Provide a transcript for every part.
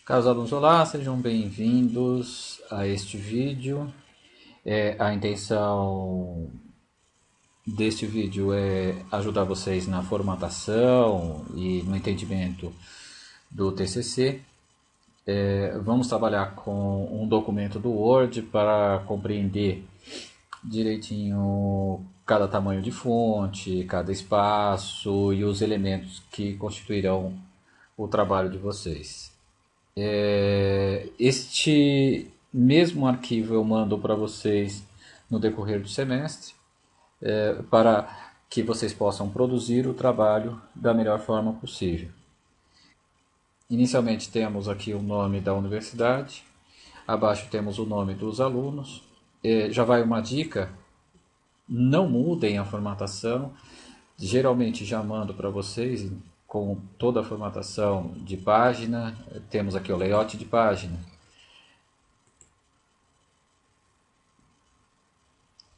Caros alunos, olá, sejam bem-vindos a este vídeo. A intenção deste vídeo é ajudar vocês na formatação e no entendimento do TCC. Vamos trabalhar com um documento do Word para compreender direitinho cada tamanho de fonte, cada espaço e os elementos que constituirão o trabalho de vocês. Este mesmo arquivo eu mando para vocês no decorrer do semestre, para que vocês possam produzir o trabalho da melhor forma possível. Inicialmente temos aqui o nome da universidade, abaixo temos o nome dos alunos. Já vai uma dica: não mudem a formatação. Geralmente já mando para vocês com toda a formatação de página. Temos aqui o layout de página.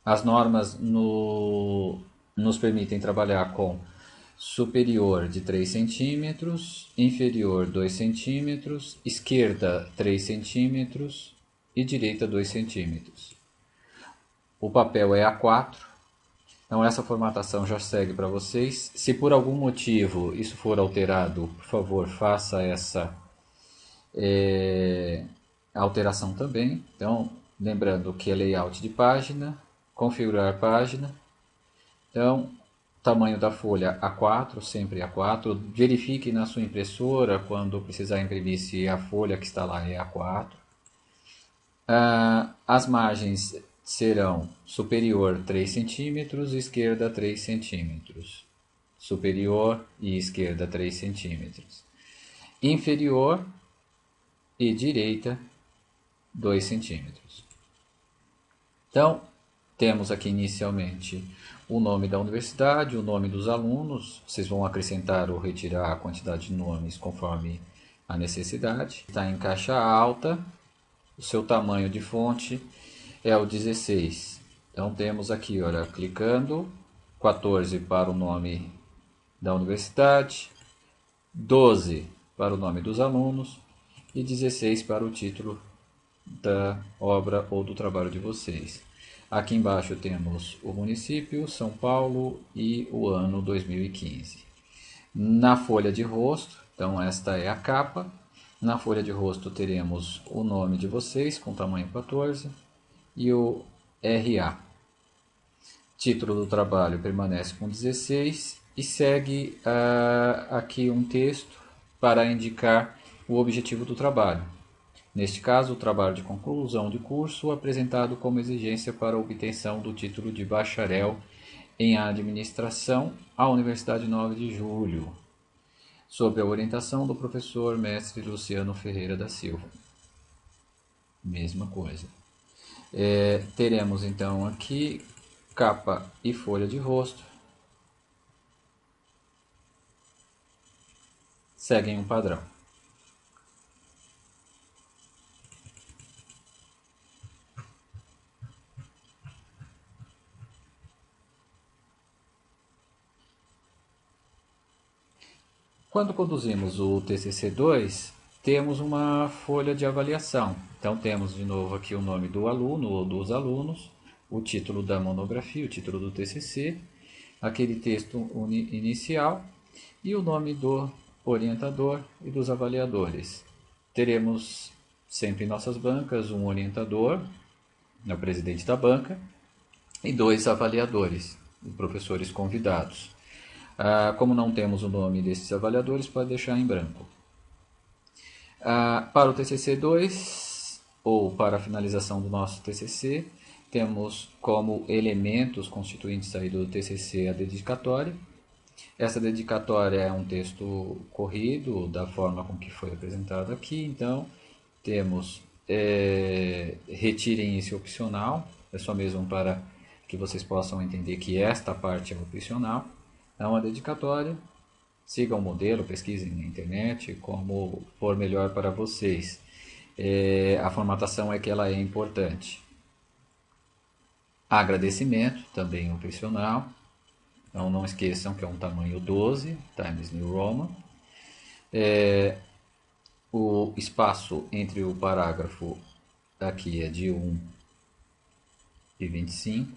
As normas nos permitem trabalhar com superior de 3 centímetros, inferior 2 centímetros, esquerda 3 centímetros e direita 2 centímetros. O papel é A4, então essa formatação já segue para vocês. Se por algum motivo isso for alterado, por favor, faça essa alteração também. Então, lembrando que é layout de página, configurar página. Então, tamanho da folha A4, sempre A4. Verifique na sua impressora, quando precisar imprimir, se a folha que está lá é A4. As margens serão superior 3 centímetros, esquerda 3 centímetros. Superior e esquerda 3 centímetros. Inferior e direita 2 centímetros. Então, temos aqui inicialmente o nome da universidade, o nome dos alunos. Vocês vão acrescentar ou retirar a quantidade de nomes conforme a necessidade. Está em caixa alta. O seu tamanho de fonte é o 16. Então temos aqui, olha, clicando, 14 para o nome da universidade, 12 para o nome dos alunos e 16 para o título da obra ou do trabalho de vocês. Aqui embaixo temos o município, São Paulo, e o ano 2015. Na folha de rosto, então esta é a capa. Na folha de rosto teremos o nome de vocês com tamanho 14 e o RA. Título do trabalho permanece com 16 e segue aqui um texto para indicar o objetivo do trabalho. Neste caso, o trabalho de conclusão de curso apresentado como exigência para a obtenção do título de bacharel em administração à Universidade 9 de Julho, sob a orientação do professor mestre Luciano Ferreira da Silva. Mesma coisa. Teremos então aqui capa e folha de rosto. Seguem um padrão. Quando conduzimos o TCC2, temos uma folha de avaliação. Então temos de novo aqui o nome do aluno ou dos alunos, o título da monografia, o título do TCC, aquele texto inicial e o nome do orientador e dos avaliadores. Teremos sempre em nossas bancas um orientador, o presidente da banca, e 2 avaliadores, professores convidados. Como não temos o nome desses avaliadores, pode deixar em branco. Para o TCC2, ou para a finalização do nosso TCC, temos como elementos constituintes aí do TCC a dedicatória. Essa dedicatória é um texto corrido, da forma com que foi apresentado aqui. Então, temos retirem esse opcional, é só mesmo para que vocês possam entender que esta parte é opcional. É uma dedicatória, sigam o modelo, pesquisem na internet, como for melhor para vocês. A formatação é que ela é importante. Agradecimento, também opcional. Então não esqueçam que é um tamanho 12, Times New Roman. O espaço entre o parágrafo aqui é de 1 e 25.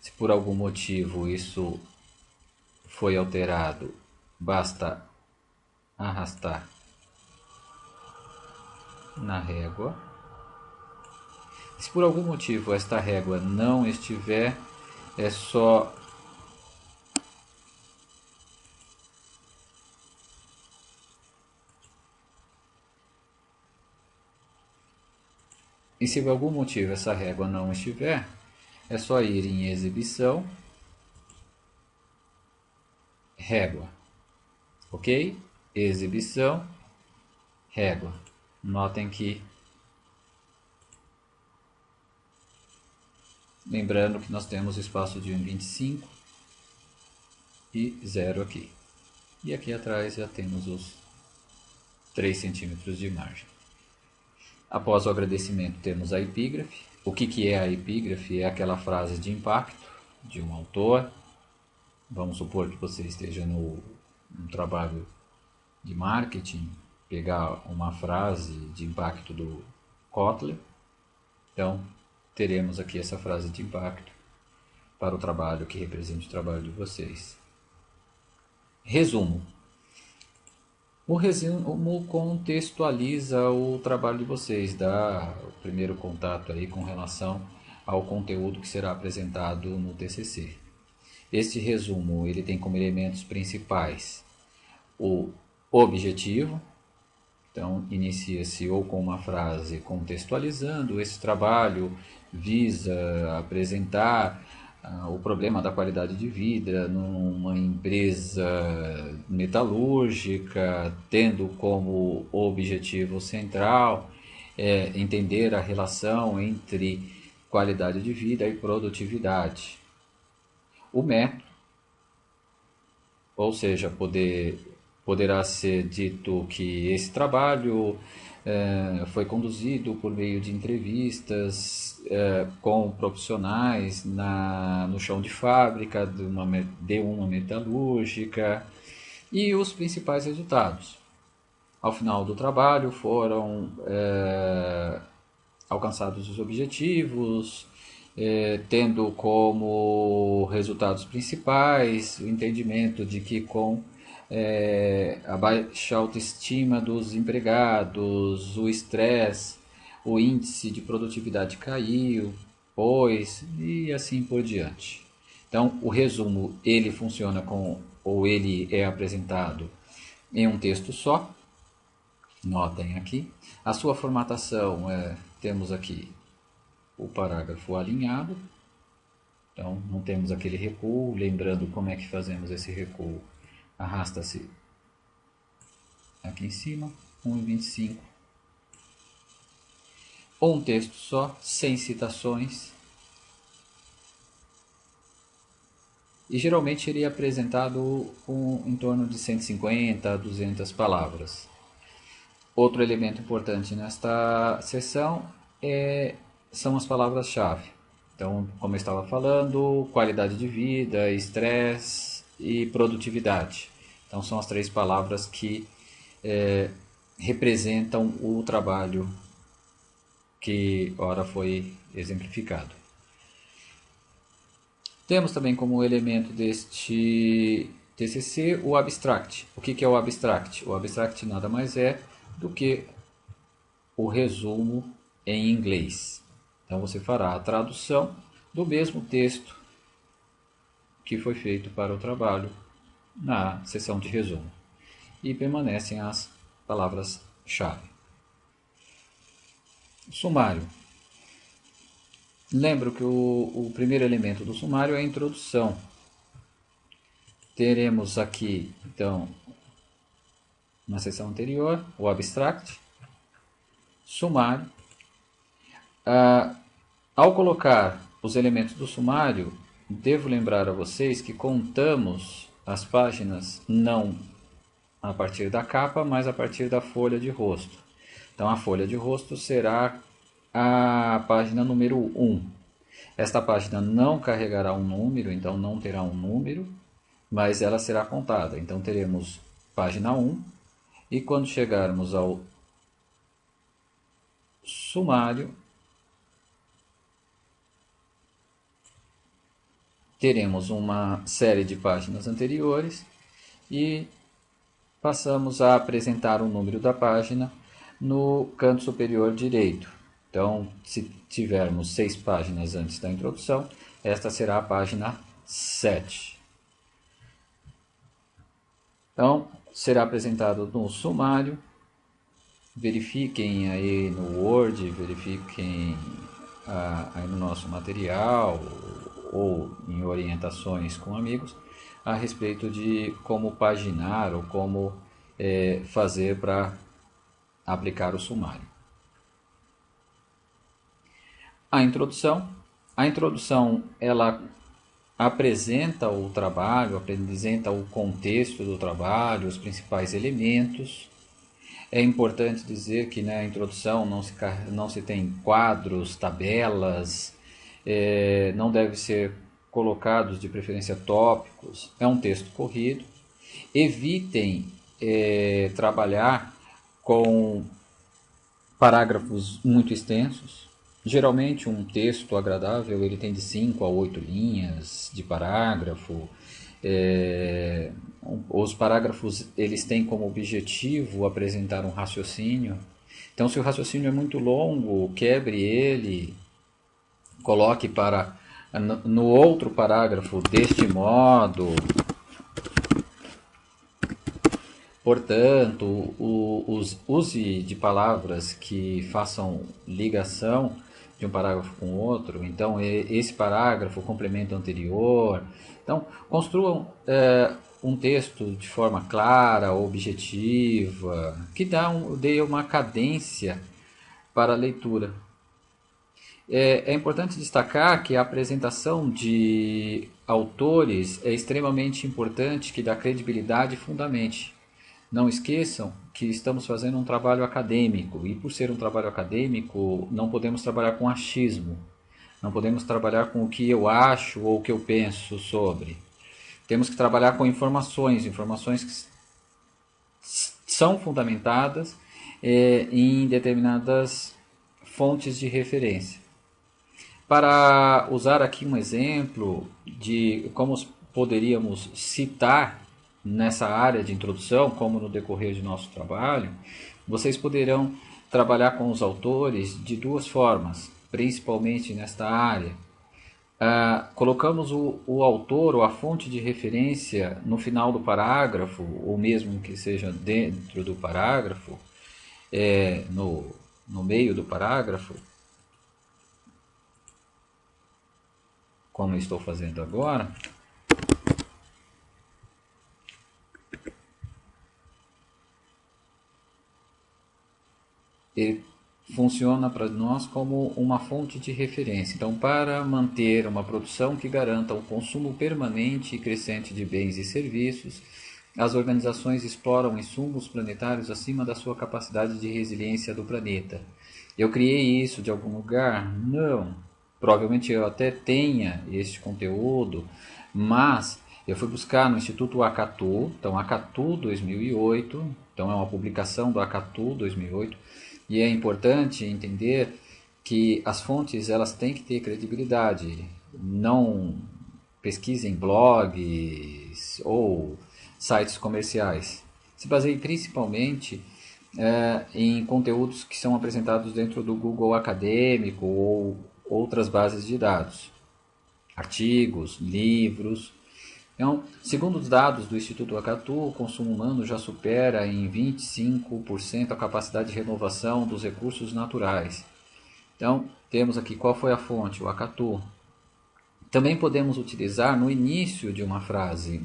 Se por algum motivo isso foi alterado, basta arrastar na régua. Se por algum motivo esta régua não estiver, é só e se por algum motivo essa régua não estiver, é só ir em exibição, régua, ok? Exibição, régua. Notem que, lembrando que nós temos espaço de 1,25 e 0 aqui. E aqui atrás já temos os 3 centímetros de margem. Após o agradecimento temos a epígrafe. O que é a epígrafe? É aquela frase de impacto de um autor. Vamos supor que você esteja num trabalho de marketing, pegar uma frase de impacto do Kotler. Então, teremos aqui essa frase de impacto para o trabalho que represente o trabalho de vocês. Resumo. O resumo contextualiza o trabalho de vocês, dá o primeiro contato aí com relação ao conteúdo que será apresentado no TCC. Este resumo ele tem como elementos principais o objetivo. Então, inicia-se ou com uma frase contextualizando: esse trabalho visa apresentar o problema da qualidade de vida numa empresa metalúrgica, tendo como objetivo central entender a relação entre qualidade de vida e produtividade. O método, ou seja, poderá ser dito que esse trabalho foi conduzido por meio de entrevistas com profissionais no chão de fábrica de uma metalúrgica, e os principais resultados. Ao final do trabalho foram alcançados os objetivos, tendo como resultados principais o entendimento de que com a baixa autoestima dos empregados, o estresse, o índice de produtividade caiu, e assim por diante. Então, o resumo ele funciona ou ele é apresentado em um texto só. Notem aqui. A sua formatação temos aqui o parágrafo alinhado. Então, não temos aquele recuo. Lembrando como é que fazemos esse recuo. Arrasta-se aqui em cima, 1,25. Um texto só, sem citações. E geralmente seria apresentado em torno de 150 a 200 palavras. Outro elemento importante nesta seção são as palavras-chave. Então, como eu estava falando, qualidade de vida, estresse e produtividade. Então, são as 3 palavras que representam o trabalho que ora foi exemplificado. Temos também como elemento deste TCC o abstract. O que é o abstract? O abstract nada mais é do que o resumo em inglês. Então você fará a tradução do mesmo texto que foi feito para o trabalho na seção de resumo. E permanecem as palavras-chave. Sumário. Lembro que o primeiro elemento do sumário é a introdução. Teremos aqui, então, na seção anterior, o abstract, sumário. Ao colocar os elementos do sumário, devo lembrar a vocês que contamos as páginas não a partir da capa, mas a partir da folha de rosto. Então, a folha de rosto será a página número 1. Esta página não carregará um número, então não terá um número, mas ela será contada. Então teremos página 1 e quando chegarmos ao sumário, teremos uma série de páginas anteriores e passamos a apresentar o número da página no canto superior direito. Então, se tivermos 6 páginas antes da introdução, esta será a página 7. Então, será apresentado no sumário. Verifiquem aí no Word, verifiquem aí no nosso material ou em orientações com amigos a respeito de como paginar ou como fazer para aplicar o sumário. A introdução. A introdução ela apresenta o trabalho, apresenta o contexto do trabalho, os principais elementos. É importante dizer que na introdução não se tem quadros, tabelas, não deve ser colocados de preferência tópicos, é um texto corrido. Evitem trabalhar com parágrafos muito extensos. Geralmente um texto agradável ele tem de 5 a 8 linhas de parágrafo. Os parágrafos eles têm como objetivo apresentar um raciocínio. Então, se o raciocínio é muito longo, quebre ele, coloque no outro parágrafo deste modo. Portanto, use de palavras que façam ligação de um parágrafo com o outro. Então, esse parágrafo complementa o anterior. Então, construam um texto de forma clara, objetiva, que dê uma cadência para a leitura. É importante destacar que a apresentação de autores é extremamente importante, que dá credibilidade e fundamente. Não esqueçam que estamos fazendo um trabalho acadêmico, e por ser um trabalho acadêmico, não podemos trabalhar com achismo, não podemos trabalhar com o que eu acho ou o que eu penso sobre. Temos que trabalhar com informações que são fundamentadas em determinadas fontes de referência. Para usar aqui um exemplo de como poderíamos citar nessa área de introdução, como no decorrer de nosso trabalho, vocês poderão trabalhar com os autores de duas formas, principalmente nesta área. Colocamos o autor ou a fonte de referência no final do parágrafo, ou mesmo que seja dentro do parágrafo, no meio do parágrafo, como estou fazendo agora. Ele funciona para nós como uma fonte de referência. Então, para manter uma produção que garanta um consumo permanente e crescente de bens e serviços, as organizações exploram insumos planetários acima da sua capacidade de resiliência do planeta. Eu criei isso de algum lugar? Não. Provavelmente eu até tenha este conteúdo, mas eu fui buscar no Instituto Acatu, então Acatu 2008, então é uma publicação do Acatu 2008, e é importante entender que as fontes elas têm que ter credibilidade. Não pesquisem blogs ou sites comerciais. Se baseie principalmente em conteúdos que são apresentados dentro do Google Acadêmico ou outras bases de dados, artigos, livros. Então, segundo os dados do Instituto Acatu, o consumo humano já supera em 25% a capacidade de renovação dos recursos naturais. Então, temos aqui qual foi a fonte, o Acatu. Também podemos utilizar no início de uma frase.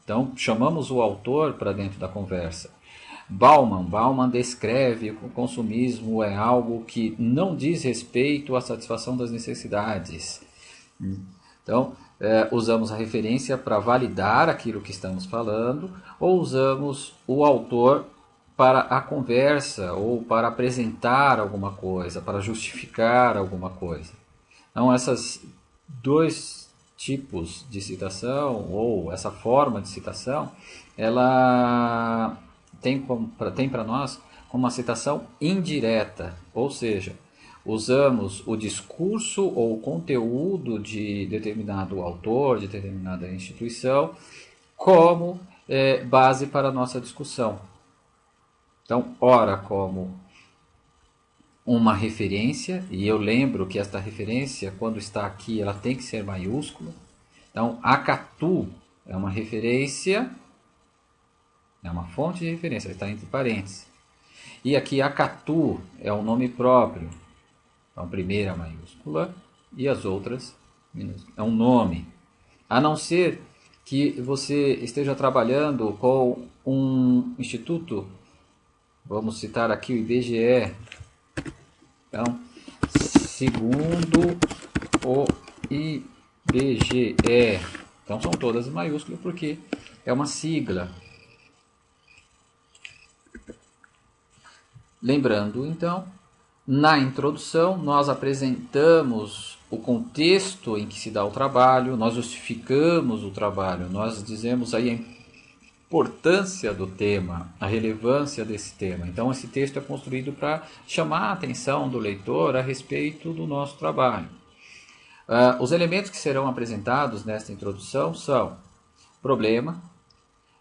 Então, chamamos o autor para dentro da conversa. Bauman descreve que o consumismo é algo que não diz respeito à satisfação das necessidades. Então, usamos a referência para validar aquilo que estamos falando, ou usamos o autor para a conversa, ou para apresentar alguma coisa, para justificar alguma coisa. Então, esses dois tipos de citação, ou essa forma de citação, ela tem para nós como uma citação indireta, ou seja, usamos o discurso ou o conteúdo de determinado autor, de determinada instituição, como base para a nossa discussão. Então, ora como uma referência, e eu lembro que esta referência, quando está aqui, ela tem que ser maiúscula. Então, Acatu é uma referência, é uma fonte de referência, está entre parênteses. E aqui Acatu é um nome próprio. Então, primeira maiúscula e as outras minúsculas. É um nome. A não ser que você esteja trabalhando com um instituto, vamos citar aqui o IBGE. Então, segundo o IBGE, então são todas em maiúsculo porque é uma sigla. Lembrando, então, na introdução nós apresentamos o contexto em que se dá o trabalho, nós justificamos o trabalho, nós dizemos aí a importância do tema, a relevância desse tema. Então esse texto é construído para chamar a atenção do leitor a respeito do nosso trabalho. Os elementos que serão apresentados nesta introdução são problema.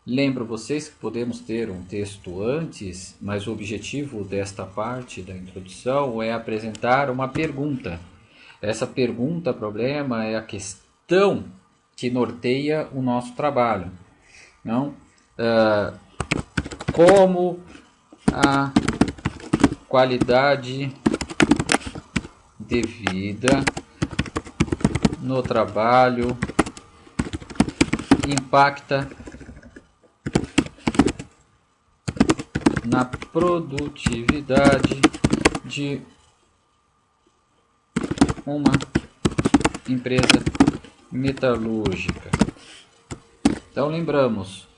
Lembro vocês que podemos ter um texto antes, mas o objetivo desta parte da introdução é apresentar uma pergunta. Essa pergunta, problema, é a questão que norteia o nosso trabalho. Não? Como a qualidade de vida no trabalho impacta na produtividade de uma empresa metalúrgica. Então lembramos,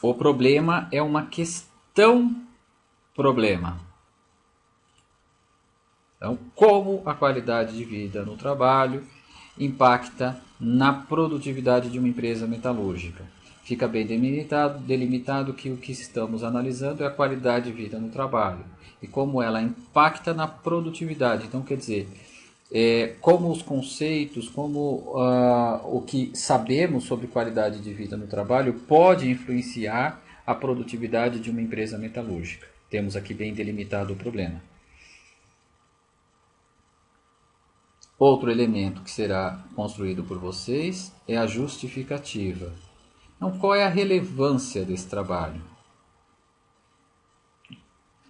o problema é uma questão problema. Então, como a qualidade de vida no trabalho impacta na produtividade de uma empresa metalúrgica. Fica bem delimitado que o que estamos analisando é a qualidade de vida no trabalho e como ela impacta na produtividade. Então, quer dizer, como os conceitos, como o que sabemos sobre qualidade de vida no trabalho pode influenciar a produtividade de uma empresa metalúrgica. Temos aqui bem delimitado o problema. Outro elemento que será construído por vocês é a justificativa. Então, qual é a relevância desse trabalho?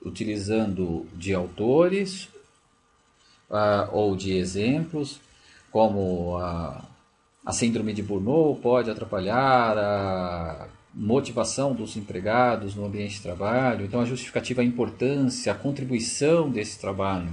Utilizando de autores ou de exemplos, como a síndrome de Burnout pode atrapalhar a motivação dos empregados no ambiente de trabalho. Então, a justificativa, a importância, a contribuição desse trabalho,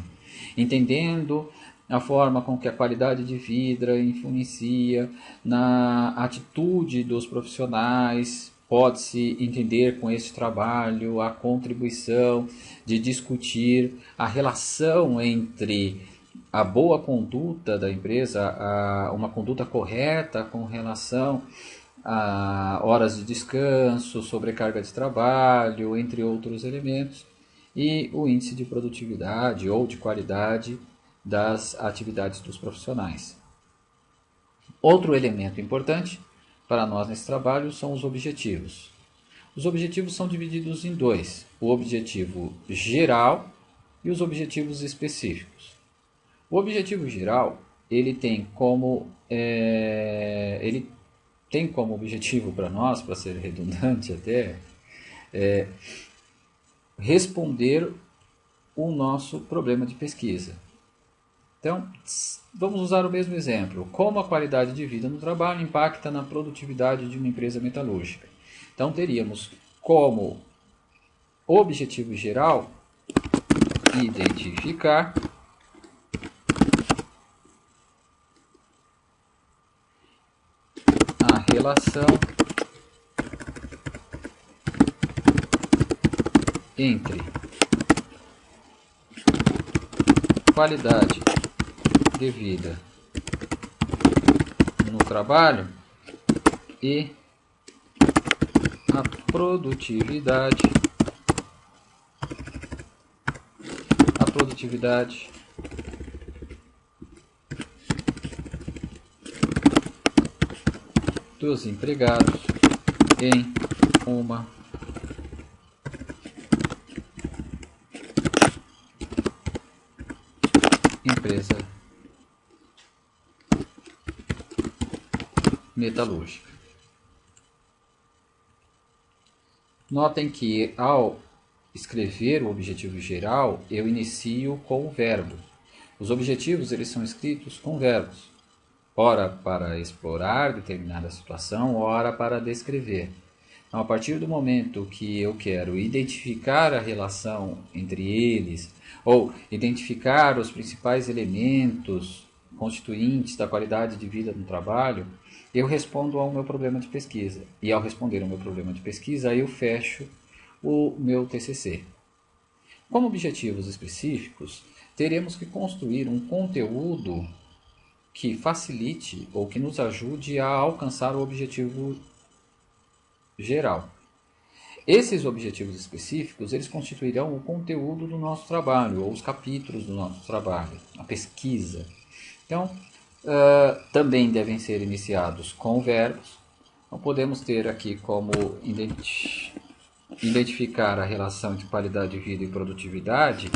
entendendo a forma com que a qualidade de vida influencia na atitude dos profissionais. Pode-se entender com esse trabalho a contribuição de discutir a relação entre a boa conduta da empresa, uma conduta correta com relação a horas de descanso, sobrecarga de trabalho, entre outros elementos, e o índice de produtividade ou de qualidade das atividades dos profissionais. Outro elemento importante para nós nesse trabalho são os objetivos. Os objetivos são divididos em dois: o objetivo geral e os objetivos específicos. O objetivo geral ele tem como objetivo para nós, para ser redundante até, responder o nosso problema de pesquisa. Então, vamos usar o mesmo exemplo. Como a qualidade de vida no trabalho impacta na produtividade de uma empresa metalúrgica? Então, teríamos como objetivo geral identificar a relação entre qualidade de vida no trabalho e a produtividade dos empregados em uma empresa metalúrgica. Notem que ao escrever o objetivo geral, eu inicio com o verbo. Os objetivos eles são escritos com verbos, ora para explorar determinada situação, ora para descrever. Então, a partir do momento que eu quero identificar a relação entre eles, ou identificar os principais elementos constituintes da qualidade de vida no trabalho, eu respondo ao meu problema de pesquisa. E ao responder ao meu problema de pesquisa, eu fecho o meu TCC. Como objetivos específicos, teremos que construir um conteúdo que facilite ou que nos ajude a alcançar o objetivo geral. Esses objetivos específicos, eles constituirão o conteúdo do nosso trabalho, ou os capítulos do nosso trabalho, a pesquisa. Então, também devem ser iniciados com verbos. Então, podemos ter aqui como identificar a relação entre qualidade de vida e produtividade,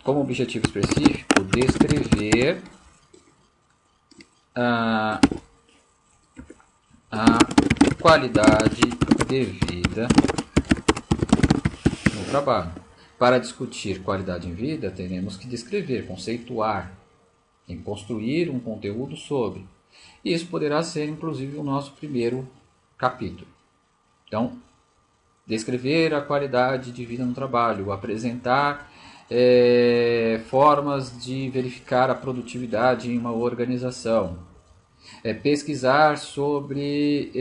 como objetivo específico, descrever a qualidade de vida no trabalho. Para discutir qualidade de vida, teremos que descrever, conceituar, e construir um conteúdo sobre. E isso poderá ser, inclusive, o nosso primeiro capítulo. Então, descrever a qualidade de vida no trabalho, apresentar formas de verificar a produtividade em uma organização, pesquisar sobre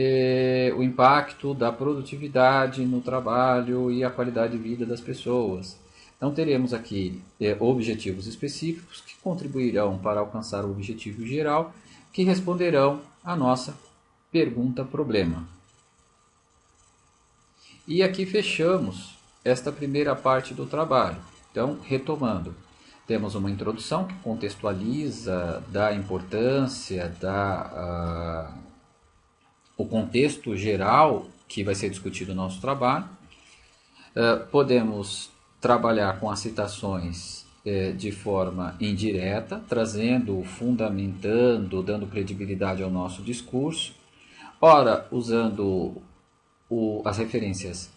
o impacto da produtividade no trabalho e a qualidade de vida das pessoas. Então teremos aqui objetivos específicos que contribuirão para alcançar o objetivo geral, que responderão à nossa pergunta-problema. E aqui fechamos esta primeira parte do trabalho. Então, retomando, temos uma introdução que contextualiza da importância, o contexto geral que vai ser discutido no nosso trabalho. Podemos trabalhar com as citações de forma indireta, trazendo, fundamentando, dando credibilidade ao nosso discurso, ora usando as referências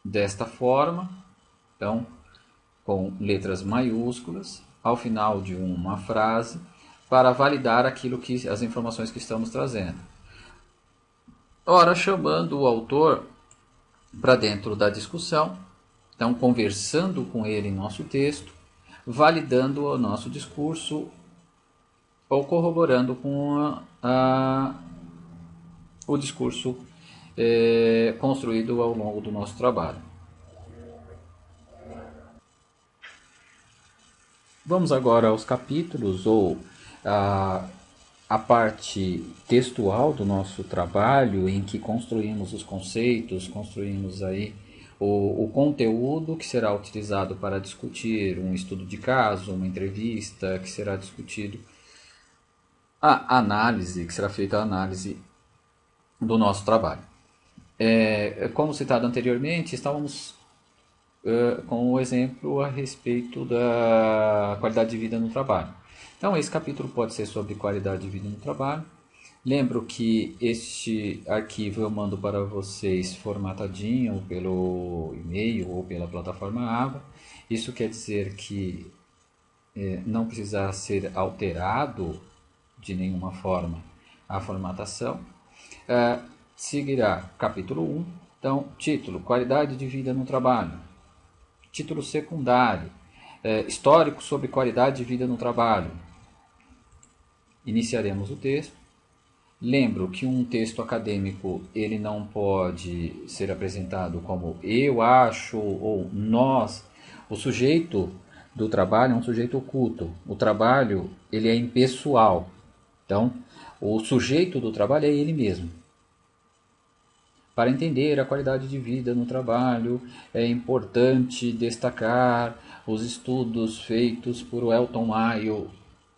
desta forma, então com letras maiúsculas, ao final de uma frase, para validar as informações que estamos trazendo. Ora, chamando o autor para dentro da discussão, então conversando com ele em nosso texto, validando o nosso discurso ou corroborando com o discurso construído ao longo do nosso trabalho. Vamos agora aos capítulos ou a parte textual do nosso trabalho, em que construímos os conceitos, construímos aí o conteúdo que será utilizado para discutir um estudo de caso, uma entrevista, que será discutido a análise, que será feita a análise do nosso trabalho. Como citado anteriormente, estávamos com o exemplo a respeito da qualidade de vida no trabalho. Então, esse capítulo pode ser sobre qualidade de vida no trabalho. Lembro que este arquivo eu mando para vocês formatadinho pelo e-mail ou pela plataforma Ava. Isso quer dizer que não precisa ser alterado de nenhuma forma a formatação. Seguirá capítulo 1. Então, título, qualidade de vida no trabalho. Título secundário, histórico sobre qualidade de vida no trabalho. Iniciaremos o texto. Lembro que um texto acadêmico ele não pode ser apresentado como eu acho ou nós. O sujeito do trabalho é um sujeito oculto. O trabalho ele é impessoal. Então, o sujeito do trabalho é ele mesmo. Para entender a qualidade de vida no trabalho, é importante destacar os estudos feitos por Elton Mayo.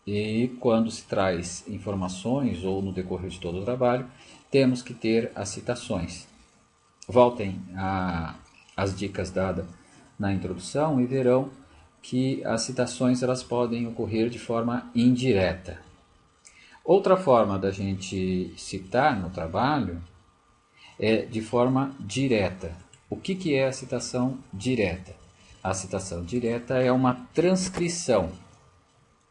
E quando se traz informações, ou no decorrer de todo o trabalho, temos que ter as citações. Voltem às dicas dadas na introdução e verão que as citações elas podem ocorrer de forma indireta. Outra forma da gente citar no trabalho é de forma direta. O que é a citação direta? A citação direta é uma transcrição.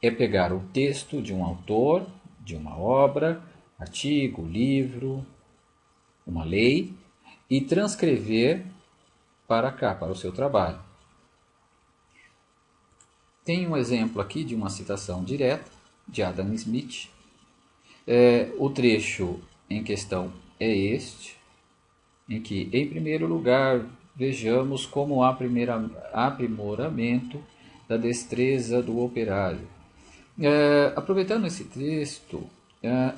É pegar o texto de um autor, de uma obra, artigo, livro, uma lei, e transcrever para cá, para o seu trabalho. Tem um exemplo aqui de uma citação direta de Adam Smith. O trecho em questão é este, em que, em primeiro lugar, vejamos como o aprimoramento da destreza do operário. Aproveitando esse texto,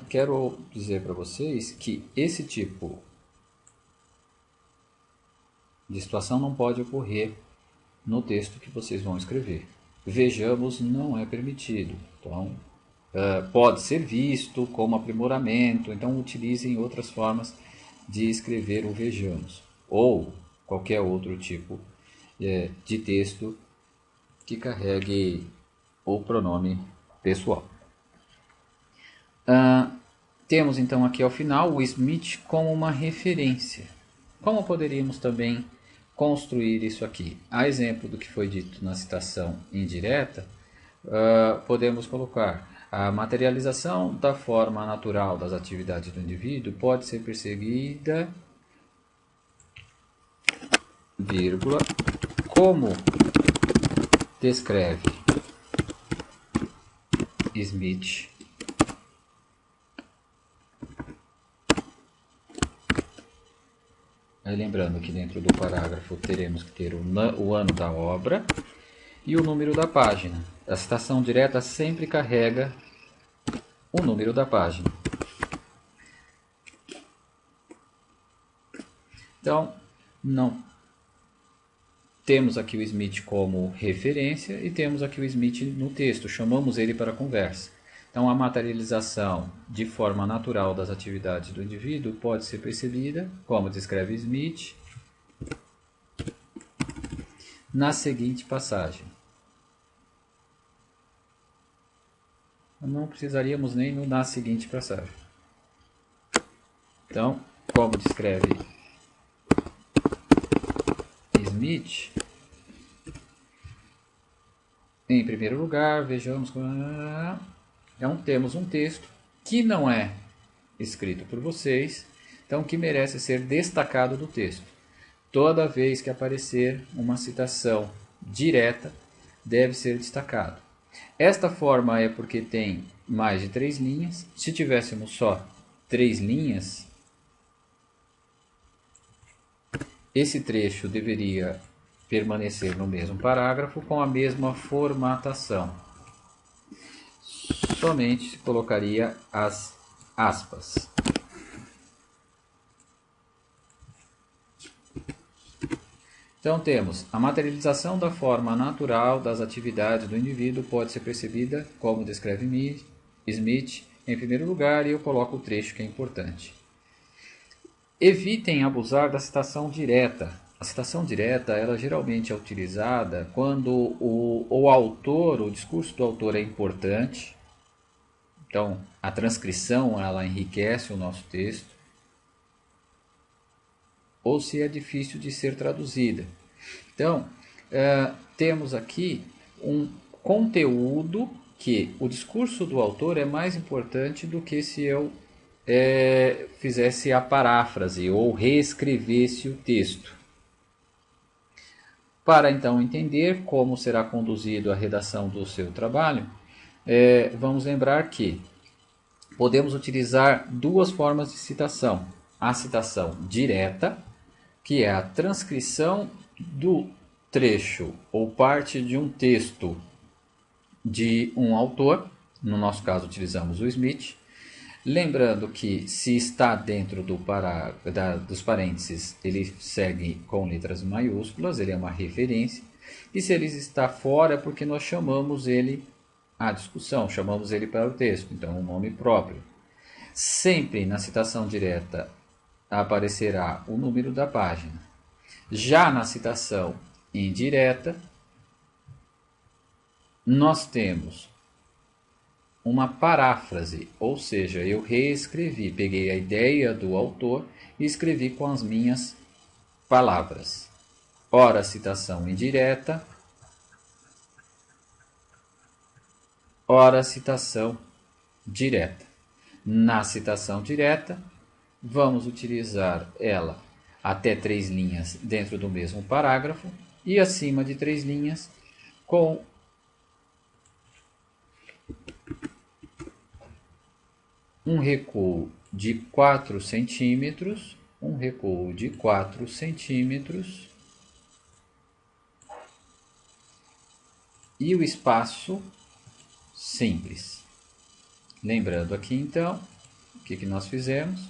quero dizer para vocês que esse tipo de situação não pode ocorrer no texto que vocês vão escrever. Vejamos não é permitido. Então, pode ser visto como aprimoramento, então utilizem outras formas de escrever o vejamos, ou qualquer outro tipo de texto que carregue o pronome pessoal. Temos então aqui ao final o Smith como uma referência. Como poderíamos também construir isso aqui? A exemplo do que foi dito na citação indireta, podemos colocar: a materialização da forma natural das atividades do indivíduo pode ser perseguida, vírgula, como descreve Smith Aí, lembrando que dentro do parágrafo teremos que ter o ano da obra e o número da página. A citação direta sempre carrega o número da página. Então, não temos aqui o Smith como referência e temos aqui o Smith no texto, chamamos ele para a conversa. Então, a materialização de forma natural das atividades do indivíduo pode ser percebida, como descreve Smith, na seguinte passagem. Não precisaríamos nem no na seguinte passagem. Então, como descreve Smith, em primeiro lugar, vejamos... Então, temos um texto que não é escrito por vocês, então que merece ser destacado do texto. Toda vez que aparecer uma citação direta, deve ser destacado. Esta forma é porque tem mais de 3 linhas. Se tivéssemos só 3 linhas, esse trecho deveria permanecer no mesmo parágrafo com a mesma formatação. Somente se colocaria as aspas. Então temos: a materialização da forma natural das atividades do indivíduo pode ser percebida, como descreve Smith, em primeiro lugar, e eu coloco o trecho que é importante. Evitem abusar da citação direta. A citação direta, ela geralmente é utilizada quando o autor, o discurso do autor é importante. Então, a transcrição, ela enriquece o nosso texto. Ou se é difícil de ser traduzida. Então, temos aqui um conteúdo que o discurso do autor é mais importante do que se eu fizesse a paráfrase ou reescrevesse o texto. Para então entender como será conduzido a redação do seu trabalho, vamos lembrar que podemos utilizar duas formas de citação. A citação direta, que é a transcrição do trecho ou parte de um texto de um autor. No nosso caso, utilizamos o Smith. Lembrando que se está dentro dos parênteses, ele segue com letras maiúsculas, ele é uma referência. E se ele está fora, é porque nós chamamos ele à discussão, chamamos ele para o texto, então é um nome próprio. Sempre na citação direta aparecerá o número da página. Já na citação indireta, nós temos uma paráfrase, ou seja, eu reescrevi, peguei a ideia do autor e escrevi com as minhas palavras. Ora, citação indireta, ora, citação direta. Na citação direta, vamos utilizar ela até 3 linhas dentro do mesmo parágrafo e acima de 3 linhas com um recuo de 4 centímetros, e o espaço simples. Lembrando aqui então, o que nós fizemos?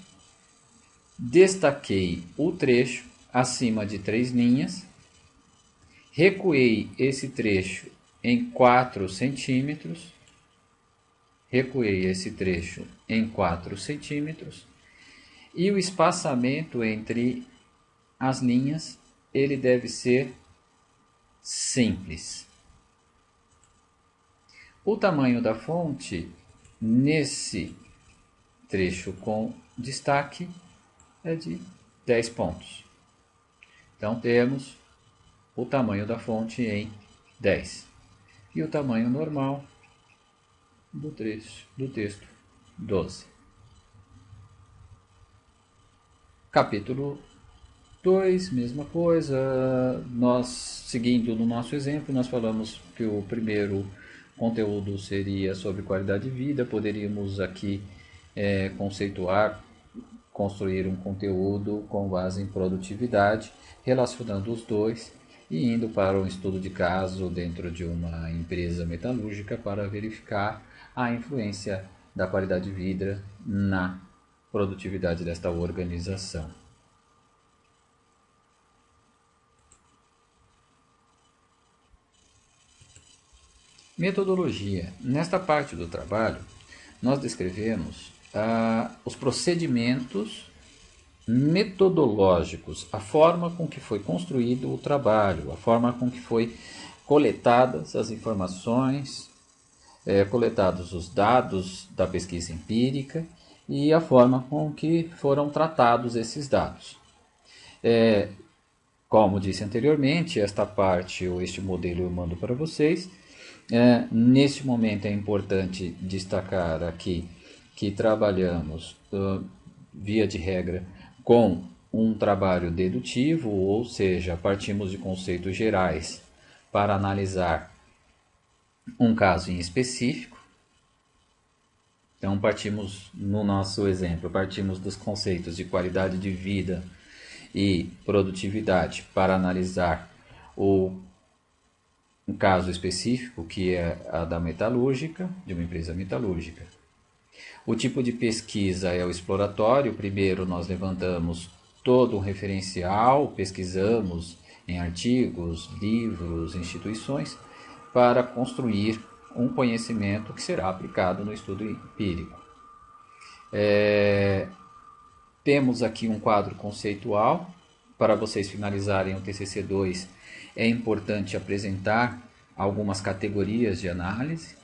Destaquei o trecho acima de 3 linhas, recuei esse trecho em 4 centímetros, e o espaçamento entre as linhas ele deve ser simples. O tamanho da fonte nesse trecho com destaque é de 10 pontos. Então temos o tamanho da fonte em 10 e o tamanho normal do texto 12. Capítulo 2, mesma coisa. Nós, seguindo no nosso exemplo, nós falamos que o primeiro conteúdo seria sobre qualidade de vida. Poderíamos aqui conceituar, construir um conteúdo com base em produtividade, relacionando os dois e indo para um estudo de caso dentro de uma empresa metalúrgica para verificar a influência da qualidade de vida na produtividade desta organização. Metodologia. Nesta parte do trabalho, nós descrevemos os procedimentos metodológicos, a forma com que foi construído o trabalho, a forma com que foi coletadas as informações, coletados os dados da pesquisa empírica e a forma com que foram tratados esses dados. Como disse anteriormente, esta parte ou este modelo eu mando para vocês. Neste momento é importante destacar aqui que trabalhamos, via de regra, com um trabalho dedutivo, ou seja, partimos de conceitos gerais para analisar um caso em específico. Então, no nosso exemplo, partimos dos conceitos de qualidade de vida e produtividade para analisar um caso específico, que é a da metalúrgica, de uma empresa metalúrgica. O tipo de pesquisa é o exploratório. Primeiro nós levantamos todo um referencial, pesquisamos em artigos, livros, instituições, para construir um conhecimento que será aplicado no estudo empírico. Temos aqui um quadro conceitual. Para vocês finalizarem o TCC2, é importante apresentar algumas categorias de análise.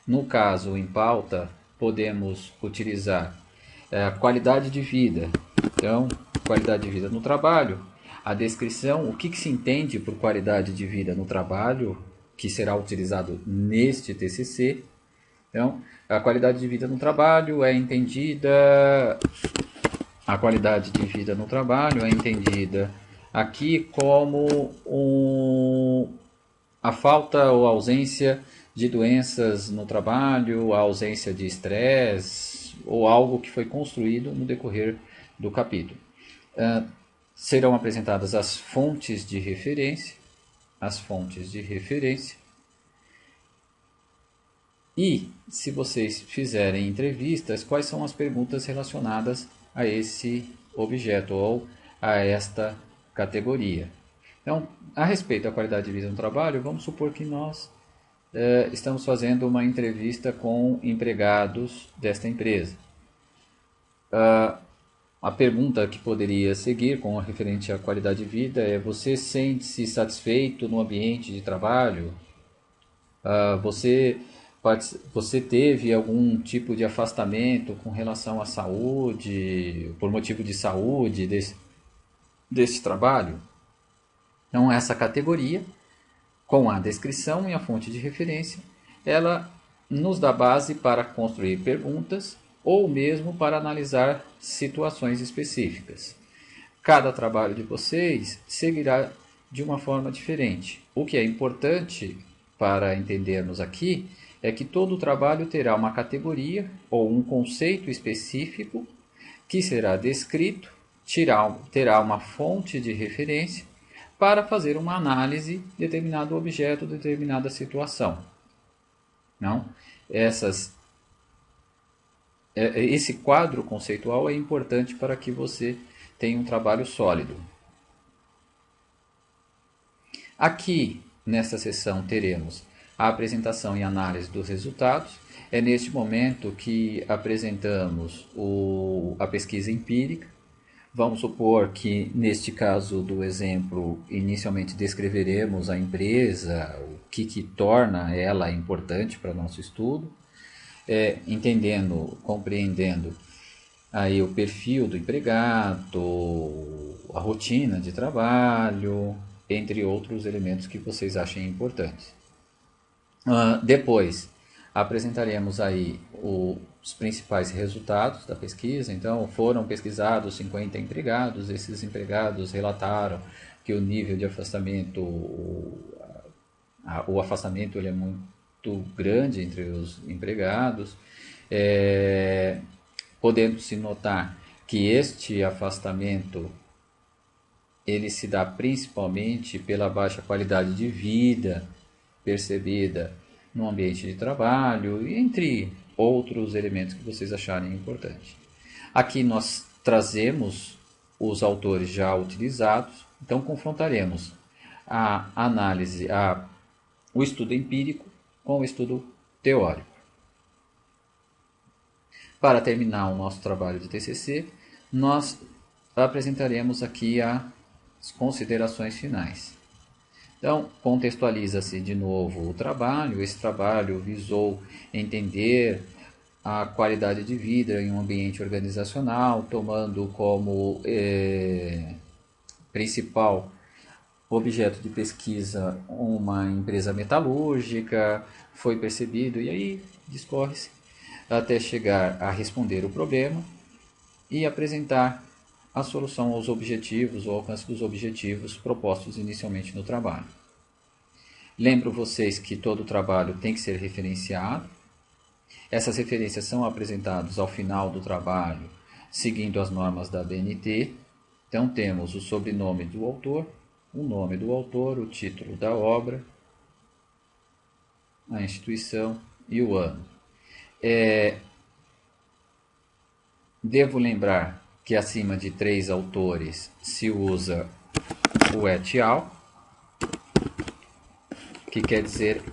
No caso, em pauta, podemos utilizar qualidade de vida. Então, qualidade de vida no trabalho, a descrição, o que se entende por qualidade de vida no trabalho, que será utilizado neste TCC. Então, a qualidade de vida no trabalho é entendida aqui como a falta ou ausência de doenças no trabalho, a ausência de estresse ou algo que foi construído no decorrer do capítulo. Serão apresentadas as fontes de referência, e, se vocês fizerem entrevistas, quais são as perguntas relacionadas a esse objeto ou a esta categoria. Então, a respeito da qualidade de vida no trabalho, vamos supor que nós estamos fazendo uma entrevista com empregados desta empresa. A pergunta que poderia seguir com referente à qualidade de vida é: você sente-se satisfeito no ambiente de trabalho? Você teve algum tipo de afastamento com relação à saúde, por motivo de saúde desse trabalho? Então, essa categoria, com a descrição e a fonte de referência, ela nos dá base para construir perguntas ou mesmo para analisar situações específicas. Cada trabalho de vocês seguirá de uma forma diferente. O que é importante para entendermos aqui é que todo trabalho terá uma categoria ou um conceito específico que será descrito, terá uma fonte de referência para fazer uma análise de determinado objeto, determinada situação. Não? Esse quadro conceitual é importante para que você tenha um trabalho sólido. Aqui, nesta sessão, teremos a apresentação e análise dos resultados. É neste momento que apresentamos a pesquisa empírica. Vamos supor que, neste caso do exemplo, inicialmente descreveremos a empresa, o que torna ela importante para nosso estudo, compreendendo aí o perfil do empregado, a rotina de trabalho, entre outros elementos que vocês achem importantes. Depois, apresentaremos aí os principais resultados da pesquisa. Então, foram pesquisados 50 empregados, esses empregados relataram que o nível de afastamento, o afastamento ele é muito grande entre os empregados, podendo-se notar que este afastamento ele se dá principalmente pela baixa qualidade de vida percebida no ambiente de trabalho, e entre outros elementos que vocês acharem importantes. Aqui nós trazemos os autores já utilizados, então confrontaremos a análise, o estudo empírico com o estudo teórico. Para terminar o nosso trabalho de TCC, nós apresentaremos aqui as considerações finais. Então, contextualiza-se de novo o trabalho. Esse trabalho visou entender a qualidade de vida em um ambiente organizacional, tomando como principal objeto de pesquisa uma empresa metalúrgica. Foi percebido, e aí discorre-se até chegar a responder o problema e apresentar a solução aos objetivos, o alcance dos objetivos propostos inicialmente no trabalho. Lembro vocês que todo trabalho tem que ser referenciado. Essas referências são apresentadas ao final do trabalho, seguindo as normas da ABNT. Então temos o sobrenome do autor, o nome do autor, o título da obra, a instituição e o ano. Devo lembrar que acima de 3 autores se usa o et al, que quer dizer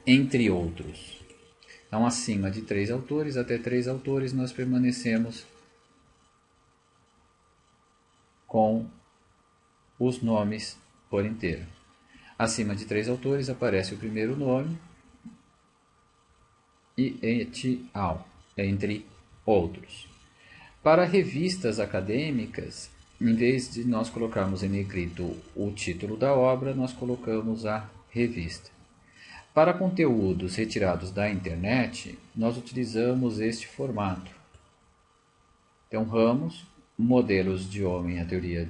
entre outros. Então, acima de 3 autores, até 3 autores, nós permanecemos com os nomes por inteiro. Acima de 3 autores aparece o primeiro nome e et al, entre outros. Para revistas acadêmicas, em vez de nós colocarmos em negrito o título da obra, nós colocamos a revista. Para conteúdos retirados da internet, nós utilizamos este formato. Então, Ramos, Modelos de Homem e a Teoria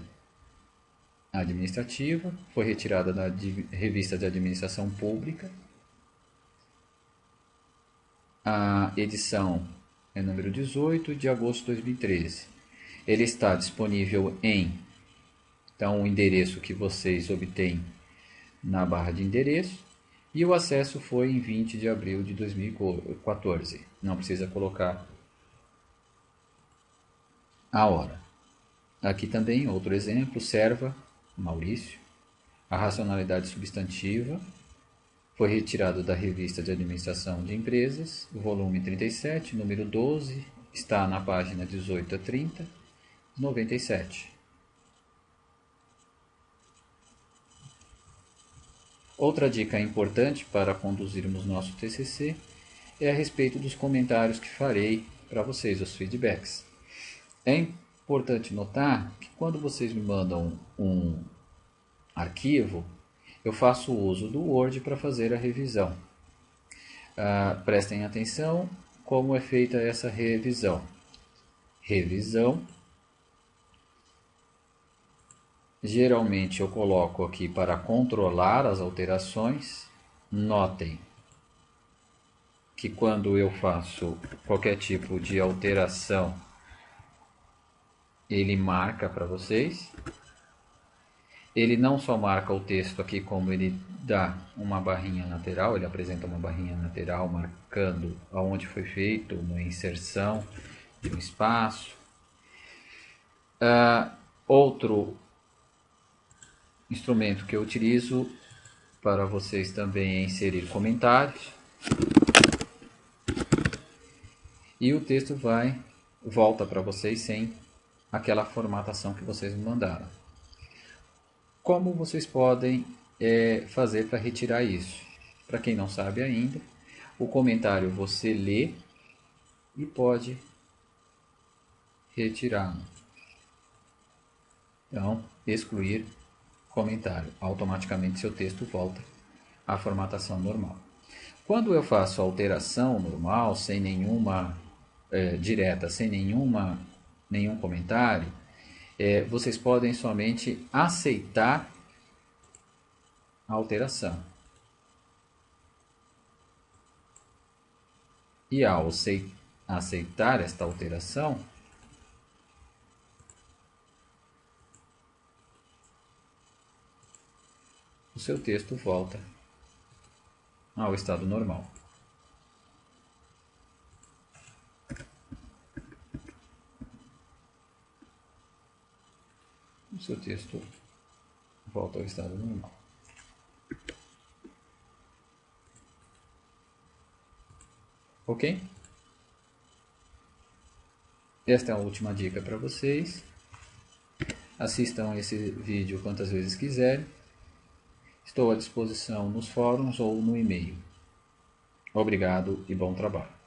Administrativa, foi retirada da Revista de Administração Pública. A edição é número 18 de agosto de 2013. Ele está disponível então, o endereço que vocês obtêm na barra de endereço, e o acesso foi em 20 de abril de 2014. Não precisa colocar a hora. Aqui também outro exemplo, Serva, Maurício. A racionalidade substantiva foi retirado da Revista de Administração de Empresas, volume 37, número 12, está na página 18 a 30, 97. Outra dica importante para conduzirmos nosso TCC é a respeito dos comentários que farei para vocês, os feedbacks. É importante notar que quando vocês me mandam um arquivo, eu faço uso do Word para fazer a revisão. Prestem atenção como é feita essa revisão. Revisão. Geralmente eu coloco aqui para controlar as alterações. Notem que quando eu faço qualquer tipo de alteração, ele marca para vocês. Ele não só marca o texto aqui, como ele dá uma barrinha lateral, ele apresenta uma barrinha lateral marcando aonde foi feito uma inserção de um espaço. Outro instrumento que eu utilizo para vocês também é inserir comentários. E o texto volta para vocês sem aquela formatação que vocês me mandaram. Como vocês podem fazer para retirar isso? Para quem não sabe ainda, o comentário você lê e pode retirá-lo. Então, excluir comentário. Automaticamente seu texto volta à formatação normal. Quando eu faço alteração normal, sem nenhuma direta, sem nenhum comentário, vocês podem somente aceitar a alteração. E ao aceitar esta alteração, o seu texto volta ao estado normal. O seu texto volta ao estado normal. Ok? Esta é a última dica para vocês. Assistam esse vídeo quantas vezes quiserem. Estou à disposição nos fóruns ou no e-mail. Obrigado e bom trabalho.